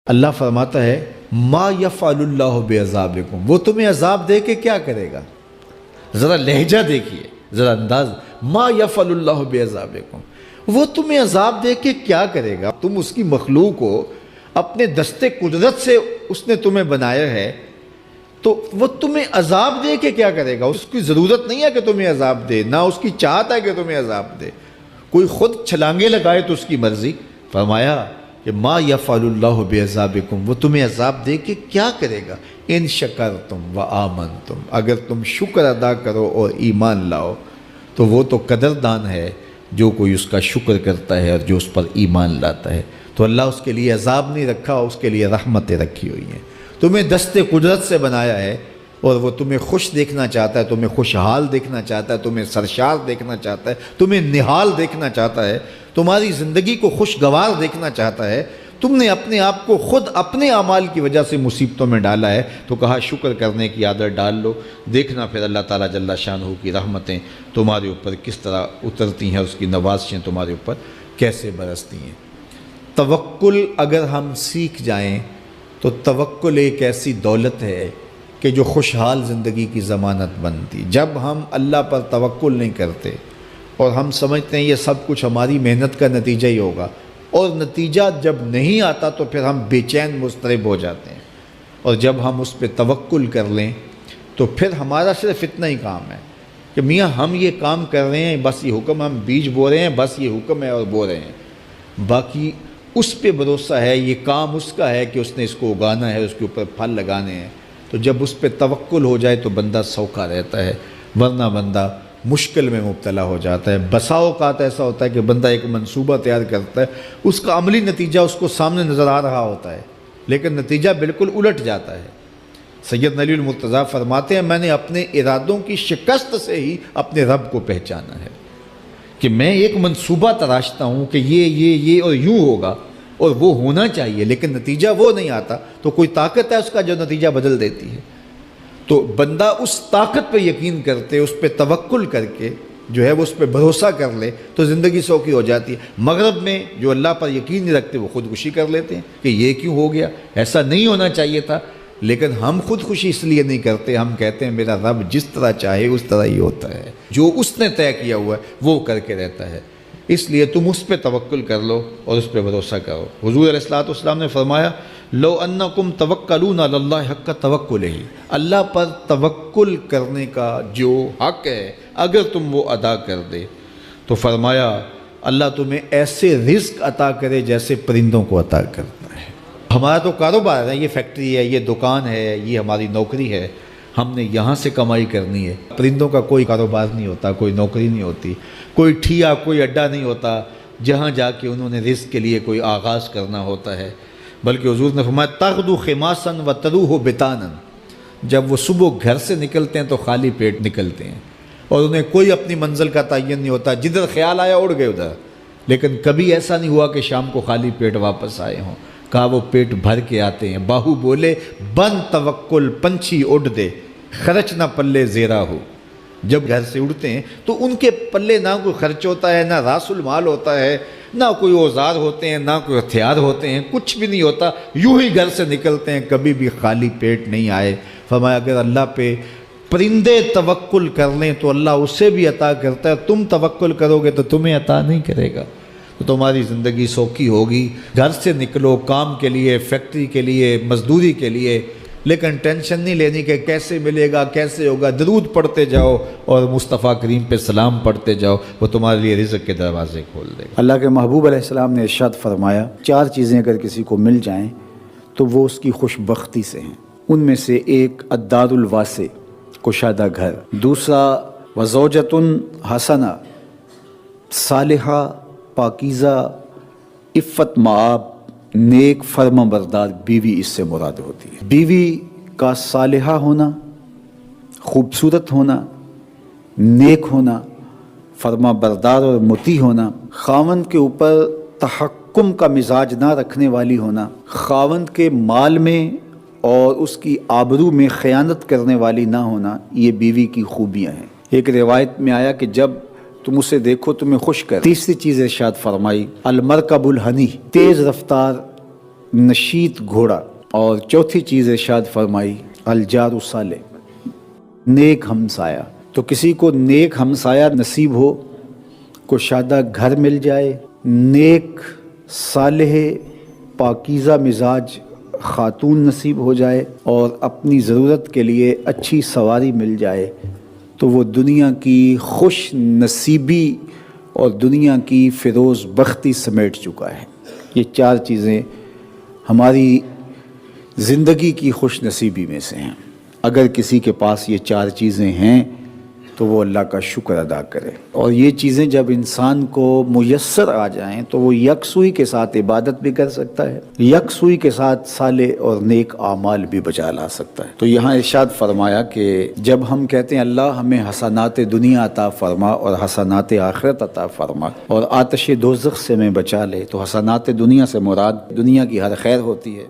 اللہ فرماتا ہے ما یفعل اللہ بعذابکم، وہ تمہیں عذاب دے کے کیا کرے گا؟ ذرا لہجہ دیکھیے، ذرا انداز، ما یفعل اللہ بعذابکم، وہ تمہیں عذاب دے کے کیا کرے گا؟ تم اس کی مخلوق ہو، اپنے دستے قدرت سے اس نے تمہیں بنایا ہے، تو وہ تمہیں عذاب دے کے کیا کرے گا؟ اس کی ضرورت نہیں ہے کہ تمہیں عذاب دے، نہ اس کی چاہت ہے کہ تمہیں عذاب دے، کوئی خود چھلانگے لگائے تو اس کی مرضی۔ فرمایا کہ ما یفعل اللہ بعذابکم، وہ تمہیں عذاب دے کے کیا کرے گا؟ ان شکرتم و آمنتم، اگر تم شکر ادا کرو اور ایمان لاؤ تو وہ تو قدردان ہے جو کوئی اس کا شکر کرتا ہے اور جو اس پر ایمان لاتا ہے۔ تو اللہ اس کے لیے عذاب نہیں رکھا، اس کے لیے رحمتیں رکھی ہوئی ہیں۔ تمہیں دست قدرت سے بنایا ہے اور وہ تمہیں خوش دیکھنا چاہتا ہے، تمہیں خوشحال دیکھنا چاہتا ہے، تمہیں سرشار دیکھنا چاہتا ہے، تمہیں نہال دیکھنا چاہتا ہے، تمہاری زندگی کو خوشگوار دیکھنا چاہتا ہے۔ تم نے اپنے آپ کو خود اپنے اعمال کی وجہ سے مصیبتوں میں ڈالا ہے، تو کہا شکر کرنے کی عادت ڈال لو، دیکھنا پھر اللہ تعالیٰ جل شانہ کی رحمتیں تمہارے اوپر کس طرح اترتی ہیں، اس کی نوازشیں تمہارے اوپر کیسے برستی ہیں۔ توکل اگر ہم سیکھ جائیں تو توکل ایک ایسی دولت ہے کہ جو خوشحال زندگی کی ضمانت بنتی۔ جب ہم اللہ پر توکل نہیں کرتے اور ہم سمجھتے ہیں یہ سب کچھ ہماری محنت کا نتیجہ ہی ہوگا، اور نتیجہ جب نہیں آتا تو پھر ہم بے چین مضطرب ہو جاتے ہیں، اور جب ہم اس پہ توکل کر لیں تو پھر ہمارا صرف اتنا ہی کام ہے کہ میاں ہم یہ کام کر رہے ہیں، بس یہ حکم، ہم بیج بو رہے ہیں، بس یہ حکم ہے اور بو رہے ہیں، باقی اس پہ بھروسہ ہے، یہ کام اس کا ہے کہ اس نے اس کو اگانا ہے، اس کے اوپر پھل لگانے ہیں۔ تو جب اس پہ توکل ہو جائے تو بندہ سوکھا رہتا ہے، ورنہ بندہ مشکل میں مبتلا ہو جاتا ہے۔ بسا اوقات ایسا ہوتا ہے کہ بندہ ایک منصوبہ تیار کرتا ہے، اس کا عملی نتیجہ اس کو سامنے نظر آ رہا ہوتا ہے، لیکن نتیجہ بالکل الٹ جاتا ہے۔ سید علی المرتضیٰ فرماتے ہیں میں نے اپنے ارادوں کی شکست سے ہی اپنے رب کو پہچانا ہے، کہ میں ایک منصوبہ تراشتا ہوں کہ یہ اور یوں ہوگا اور وہ ہونا چاہیے، لیکن نتیجہ وہ نہیں آتا، تو کوئی طاقت ہے اس کا جو نتیجہ بدل دیتی ہے۔ تو بندہ اس طاقت پہ یقین کرتے، اس پہ توکل کر کے جو ہے وہ اس پہ بھروسہ کر لے تو زندگی سوکھی ہو جاتی ہے۔ مغرب میں جو اللہ پر یقین نہیں رکھتے وہ خودکشی کر لیتے ہیں کہ یہ کیوں ہو گیا، ایسا نہیں ہونا چاہیے تھا، لیکن ہم خودکشی اس لیے نہیں کرتے، ہم کہتے ہیں میرا رب جس طرح چاہے اس طرح ہی ہوتا ہے، جو اس نے طے کیا ہوا ہے وہ کر کے رہتا ہے، اس لیے تم اس پہ توکل کر لو اور اس پہ بھروسہ کرو۔ حضور علیہ الصلوۃ والسلام نے فرمایا لو انکم توکلون علی اللہ حق توکلہ، اللہ پر توکل کرنے کا جو حق ہے اگر تم وہ ادا کر دے تو فرمایا اللہ تمہیں ایسے رزق عطا کرے جیسے پرندوں کو عطا کرتا ہے۔ ہمارا تو کاروبار ہے، یہ فیکٹری ہے، یہ دکان ہے، یہ ہماری نوکری ہے، ہم نے یہاں سے کمائی کرنی ہے۔ پرندوں کا کوئی کاروبار نہیں ہوتا، کوئی نوکری نہیں ہوتی، کوئی ٹھیا، کوئی اڈا نہیں ہوتا جہاں جا کے انہوں نے رزق کے لیے کوئی آغاز کرنا ہوتا ہے، بلکہ حضور نے فرمایا تغدو خماسا و تروح بطانا، جب وہ صبح گھر سے نکلتے ہیں تو خالی پیٹ نکلتے ہیں اور انہیں کوئی اپنی منزل کا تعین نہیں ہوتا، جدھر خیال آیا اڑ گئے ادھر، لیکن کبھی ایسا نہیں ہوا کہ شام کو خالی پیٹ واپس آئے ہوں، کہا وہ پیٹ بھر کے آتے ہیں۔ باہو بولے بن توکل پنچھی اڑ دے، خرچ نہ پلے زیرا ہو، جب گھر سے اڑتے ہیں تو ان کے پلے نہ کوئی خرچ ہوتا ہے، نہ راس المال ہوتا ہے، نہ کوئی اوزار ہوتے ہیں، نہ کوئی ہتھیار ہوتے ہیں، کچھ بھی نہیں ہوتا، یوں ہی گھر سے نکلتے ہیں، کبھی بھی خالی پیٹ نہیں آئے۔ فرمایا اگر اللہ پہ پرندے توکل کر لیں تو اللہ اسے بھی عطا کرتا ہے، تم توکل کرو گے تو تمہیں عطا نہیں کرے گا، تو تمہاری زندگی سوکھی ہوگی۔ گھر سے نکلو کام کے لیے، فیکٹری کے لیے، مزدوری کے لیے، لیکن ٹینشن نہیں لینی کہ کیسے ملے گا، کیسے ہوگا، درود پڑھتے جاؤ اور مصطفیٰ کریم پہ سلام پڑھتے جاؤ، وہ تمہارے لیے رزق کے دروازے کھول دے گا۔ اللہ کے محبوب علیہ السلام نے ارشاد فرمایا 4 چیزیں اگر کسی کو مل جائیں تو وہ اس کی خوش بختی سے ہیں، ان میں سے ایک الدار الواسع، کشادہ گھر، دوسرا وزوجۃ حسنہ، صالحہ پاکیزہ عفت مآب نیک فرما بردار بیوی، اس سے مراد ہوتی ہے۔ بیوی کا صالحہ ہونا، خوبصورت ہونا، نیک ہونا، فرما بردار اور مطیع ہونا، خاوند کے اوپر تحکم کا مزاج نہ رکھنے والی ہونا، خاوند کے مال میں اور اس کی آبرو میں خیانت کرنے والی نہ ہونا، یہ بیوی کی خوبیاں ہیں۔ ایک روایت میں آیا کہ جب تم اسے دیکھو تمہیں خوش کر۔ تیسری چیز ارشاد فرمائی المرکب الحنی، تیز رفتار نشیط گھوڑا، اور چوتھی چیز ارشاد فرمائی الجار صالح، نیک ہمسایہ۔ تو کسی کو نیک ہمسایہ نصیب ہو، کشادہ گھر مل جائے، نیک صالح پاکیزہ مزاج خاتون نصیب ہو جائے، اور اپنی ضرورت کے لیے اچھی سواری مل جائے، تو وہ دنیا کی خوش نصیبی اور دنیا کی فیروز بختی سمیٹ چکا ہے۔ یہ چار چیزیں ہماری زندگی کی خوش نصیبی میں سے ہیں۔ اگر کسی کے پاس یہ چار چیزیں ہیں تو وہ اللہ کا شکر ادا کرے، اور یہ چیزیں جب انسان کو میسر آ جائیں تو وہ یکسوئی کے ساتھ عبادت بھی کر سکتا ہے، یکسوئی کے ساتھ صالح اور نیک اعمال بھی بجا لا سکتا ہے۔ تو یہاں ارشاد فرمایا کہ جب ہم کہتے ہیں اللہ ہمیں حسنات دنیا عطا فرما اور حسنات آخرت عطا فرما اور آتش دوزخ سے میں بچا لے، تو حسنات دنیا سے مراد دنیا کی ہر خیر ہوتی ہے۔